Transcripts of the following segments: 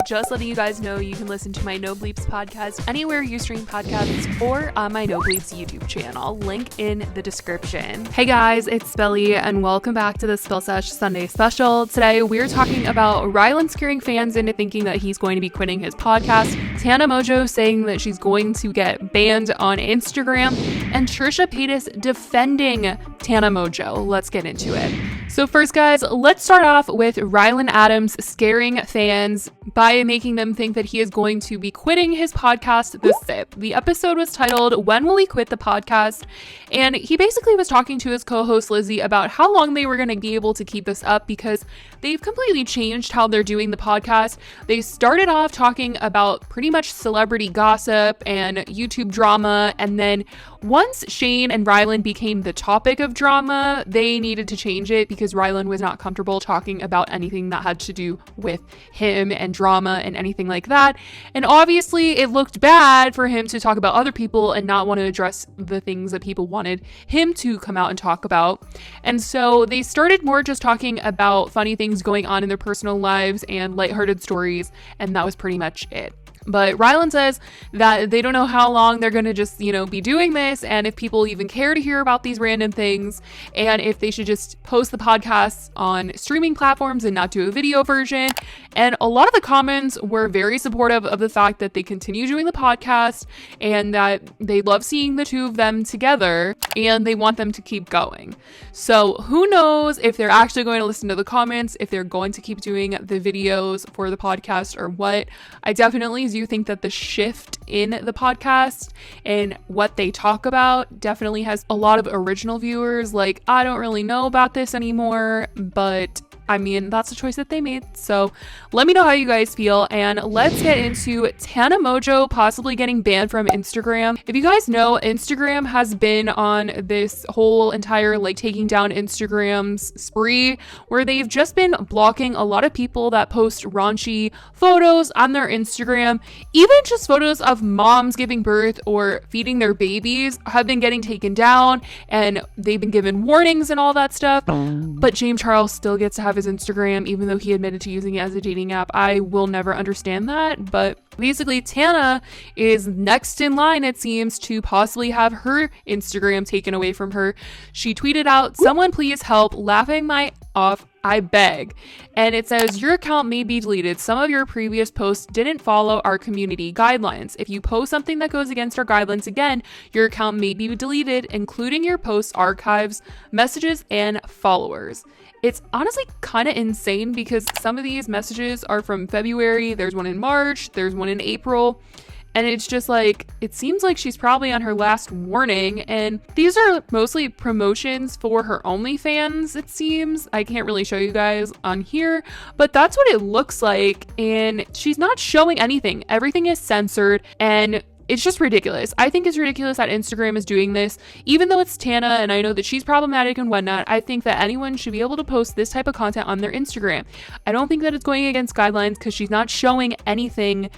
Just letting you guys know you can listen to my No Bleeps podcast anywhere you stream podcasts or on my No Bleeps YouTube channel. Link in the description. Hey guys, it's Spelly and welcome back to the Spell Sesh Sunday special. Today we're talking about Rylan scaring fans into thinking that he's going to be quitting his podcast, Tana Mongeau saying that she's going to get banned on Instagram, and Trisha Paytas defending Tana Mongeau. Let's get into it. So first guys, let's start off with Rylan Adams scaring fans by making them think that he is going to be quitting his podcast, The Sip. The episode was titled, "When Will He Quit the Podcast?" And he basically was talking to his co-host Lizzie about how long they were going to be able to keep this up because they've completely changed how they're doing the podcast. They started off talking about pretty much celebrity gossip and YouTube drama, and then once Shane and Rylan became the topic of drama, they needed to change it because Rylan was not comfortable talking about anything that had to do with him and drama and anything like that. And obviously it looked bad for him to talk about other people and not want to address the things that people wanted him to come out and talk about. And so they started more just talking about funny things going on in their personal lives and lighthearted stories, and that was pretty much it. But Rylan says that they don't know how long they're going to just, be doing this, and if people even care to hear about these random things, and if they should just post the podcasts on streaming platforms and not do a video version. And a lot of the comments were very supportive of the fact that they continue doing the podcast and that they love seeing the two of them together and they want them to keep going. So who knows if they're actually going to listen to the comments, if they're going to keep doing the videos for the podcast or what. I definitely do think that the shift in the podcast and what they talk about definitely has a lot of original viewers. Like, I don't really know about this anymore, but I mean, that's a choice that they made. So let me know how you guys feel, and let's get into Tana Mongeau possibly getting banned from Instagram. If you guys know, Instagram has been on this whole entire taking down Instagram's spree where they've just been blocking a lot of people that post raunchy photos on their Instagram. Even just photos of moms giving birth or feeding their babies have been getting taken down, and they've been given warnings and all that stuff. But James Charles still gets to have his Instagram even though he admitted to using it as a dating app. I will never understand that, but basically Tana is next in line, it seems, to possibly have her Instagram taken away from her. She tweeted out, "Someone please help, laughing my off, I beg." And it says, "Your account may be deleted. Some of your previous posts didn't follow our community guidelines. If you post something that goes against our guidelines again, your account may be deleted, including your posts, archives, messages, and followers." It's honestly kind of insane because some of these messages are from February, there's one in March, there's one in April, and it's just it seems like she's probably on her last warning, and these are mostly promotions for her OnlyFans, it seems. I can't really show you guys on here, but that's what it looks like, and she's not showing anything. Everything is censored, and it's just ridiculous. I think it's ridiculous that Instagram is doing this. Even though it's Tana and I know that she's problematic and whatnot, I think that anyone should be able to post this type of content on their Instagram. I don't think that it's going against guidelines because she's not showing anything,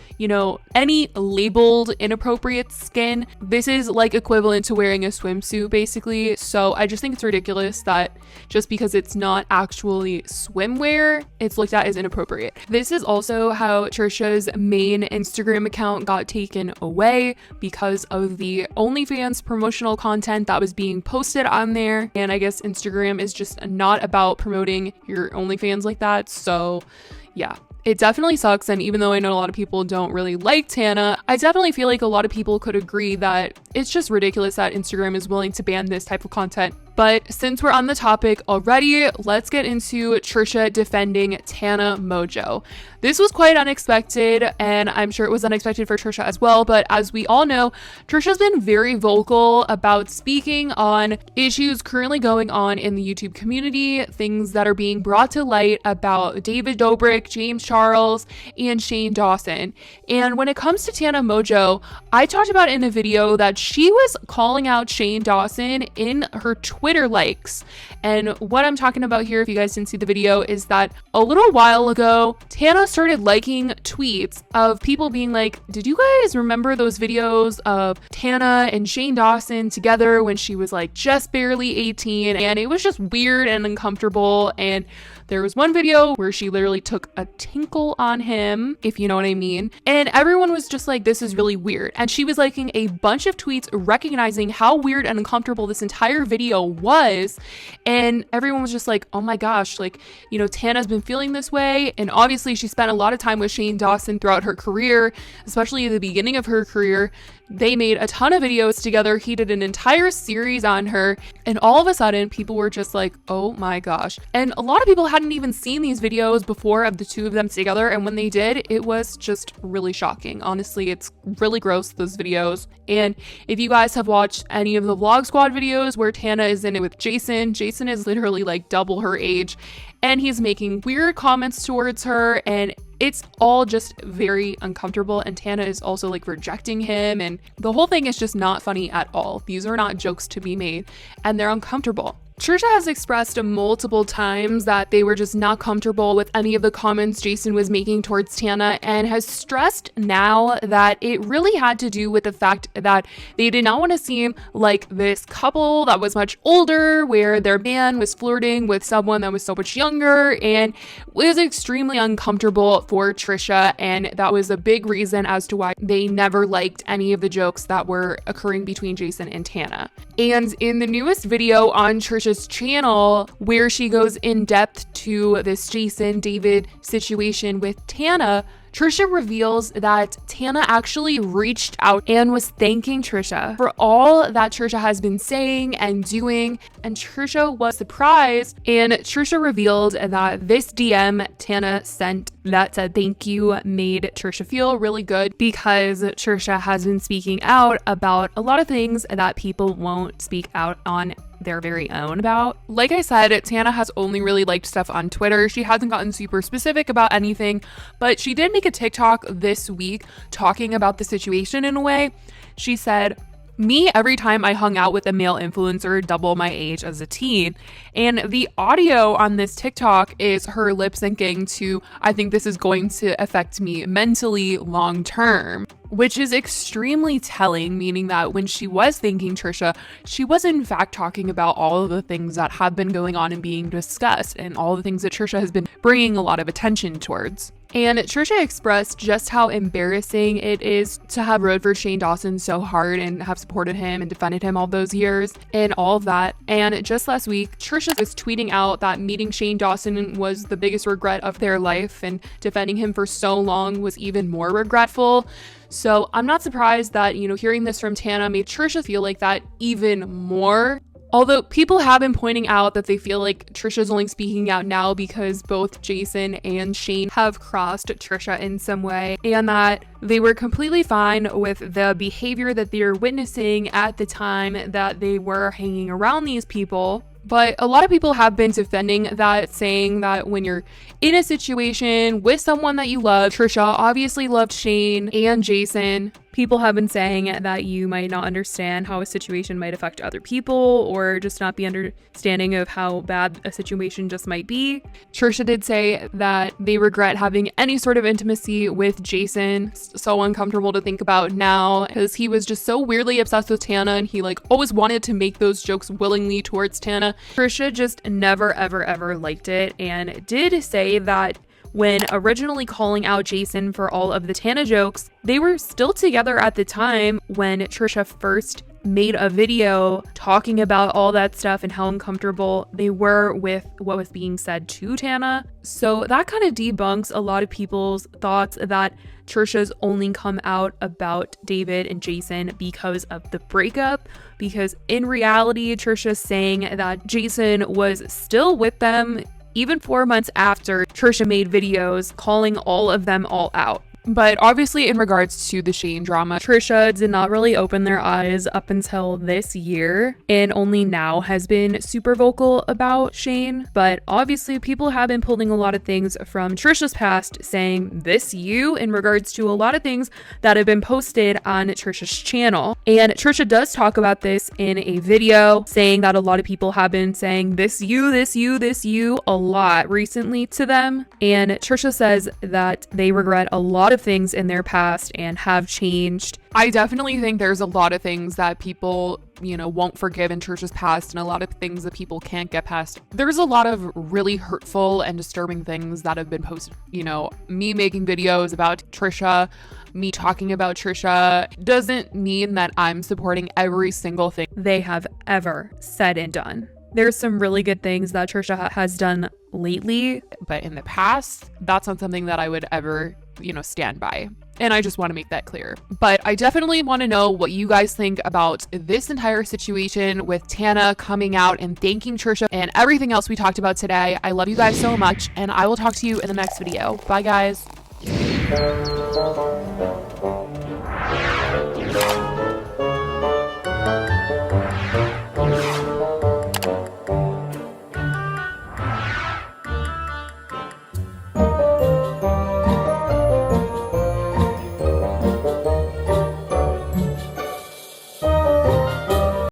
any labeled inappropriate skin. This is equivalent to wearing a swimsuit basically. So I just think it's ridiculous that just because it's not actually swimwear, it's looked at as inappropriate. This is also how Trisha's main Instagram account got taken away because of the OnlyFans promotional content that was being posted on there. And I guess Instagram is just not about promoting your OnlyFans like that. So yeah, it definitely sucks. And even though I know a lot of people don't really like Tana, I definitely feel like a lot of people could agree that it's just ridiculous that Instagram is willing to ban this type of content. But since we're on the topic already, let's get into Trisha defending Tana Mongeau. This was quite unexpected, and I'm sure it was unexpected for Trisha as well, but as we all know, Trisha's been very vocal about speaking on issues currently going on in the YouTube community, things that are being brought to light about David Dobrik, James Charles, and Shane Dawson. And when it comes to Tana Mongeau, I talked about in a video that she was calling out Shane Dawson in her Twitter Twitter likes. And what I'm talking about here, if you guys didn't see the video, is that a little while ago, Tana started liking tweets of people being like, did you guys remember those videos of Tana and Shane Dawson together when she was like just barely 18? And it was just weird and uncomfortable. And there was one video where she literally took a tinkle on him, if you know what I mean. And everyone was just like, this is really weird. And she was liking a bunch of tweets recognizing how weird and uncomfortable this entire video was. And everyone was just like, oh my gosh, like, you know, Tana's been feeling this way. And obviously she spent a lot of time with Shane Dawson throughout her career, especially at the beginning of her career. They made a ton of videos together. He did an entire series on her. And all of a sudden, people were just like, oh my gosh. And a lot of people hadn't even seen these videos before of the two of them together. And when they did, it was just really shocking. Honestly, it's really gross, those videos. And if you guys have watched any of the Vlog Squad videos where Tana is in it with Jason is literally like double her age. And he's making weird comments towards her, and it's all just very uncomfortable. And Tana is also like rejecting him, and the whole thing is just not funny at all. These are not jokes to be made, and they're uncomfortable. Trisha has expressed multiple times that they were just not comfortable with any of the comments Jason was making towards Tana, and has stressed now that it really had to do with the fact that they did not want to seem like this couple that was much older, where their man was flirting with someone that was so much younger, and it was extremely uncomfortable for Trisha. And that was a big reason as to why they never liked any of the jokes that were occurring between Jason and Tana. And in the newest video on Trisha's channel, where she goes in depth to this Jason David situation with Tana, Trisha reveals that Tana actually reached out and was thanking Trisha for all that Trisha has been saying and doing, and Trisha was surprised. And Trisha revealed that this DM Tana sent that said thank you made Trisha feel really good, because Trisha has been speaking out about a lot of things that people won't speak out on their very own about. Like I said, Tana has only really liked stuff on Twitter. She hasn't gotten super specific about anything, but she did make a TikTok this week talking about the situation in a way. She said, me, every time I hung out with a male influencer double my age as a teen. And the audio on this TikTok is her lip syncing to, I think this is going to affect me mentally long term, which is extremely telling, meaning that when she was thanking Trisha, she was in fact talking about all of the things that have been going on and being discussed, and all the things that Trisha has been bringing a lot of attention towards. And Trisha expressed just how embarrassing it is to have rode for Shane Dawson so hard and have supported him and defended him all those years and all of that. And just last week, Trisha was tweeting out that meeting Shane Dawson was the biggest regret of their life, and defending him for so long was even more regretful. So I'm not surprised that, you know, hearing this from Tana made Trisha feel like that even more. Although people have been pointing out that they feel like Trisha's only speaking out now because both Jason and Shane have crossed Trisha in some way, and that they were completely fine with the behavior that they were witnessing at the time that they were hanging around these people. But a lot of people have been defending that, saying that when you're in a situation with someone that you love, Trisha obviously loved Shane and Jason. People have been saying that you might not understand how a situation might affect other people, or just not be understanding of how bad a situation just might be. Trisha did say that they regret having any sort of intimacy with Jason. So uncomfortable to think about now, because he was just so weirdly obsessed with Tana, and he like always wanted to make those jokes willingly towards Tana. Trisha just never ever liked it, and did say that when originally calling out Jason for all of the Tana jokes, they were still together at the time when Trisha first made a video talking about all that stuff and how uncomfortable they were with what was being said to Tana. So that kind of debunks a lot of people's thoughts that Trisha's only come out about David and Jason because of the breakup, because in reality, Trisha's saying that Jason was still with them even 4 months after Trisha made videos calling all of them all out. But obviously, in regards to the Shane drama, Trisha did not really open their eyes up until this year, and only now has been super vocal about Shane. But obviously, people have been pulling a lot of things from Trisha's past, saying this you in regards to a lot of things that have been posted on Trisha's channel. And Trisha does talk about this in a video, saying that a lot of people have been saying this you a lot recently to them. And Trisha says that they regret a lot of things in their past and have changed. I definitely think there's a lot of things that people, won't forgive in Trisha's past, and a lot of things that people can't get past. There's a lot of really hurtful and disturbing things that have been posted. Me making videos about Trisha, me talking about Trisha doesn't mean that I'm supporting every single thing they have ever said and done. There's some really good things that Trisha has done lately, but in the past, that's not something that I would ever, stand by. And I just want to make that clear. But I definitely want to know what you guys think about this entire situation with Tana coming out and thanking Trisha and everything else we talked about today. I love you guys so much, and I will talk to you in the next video. Bye, guys.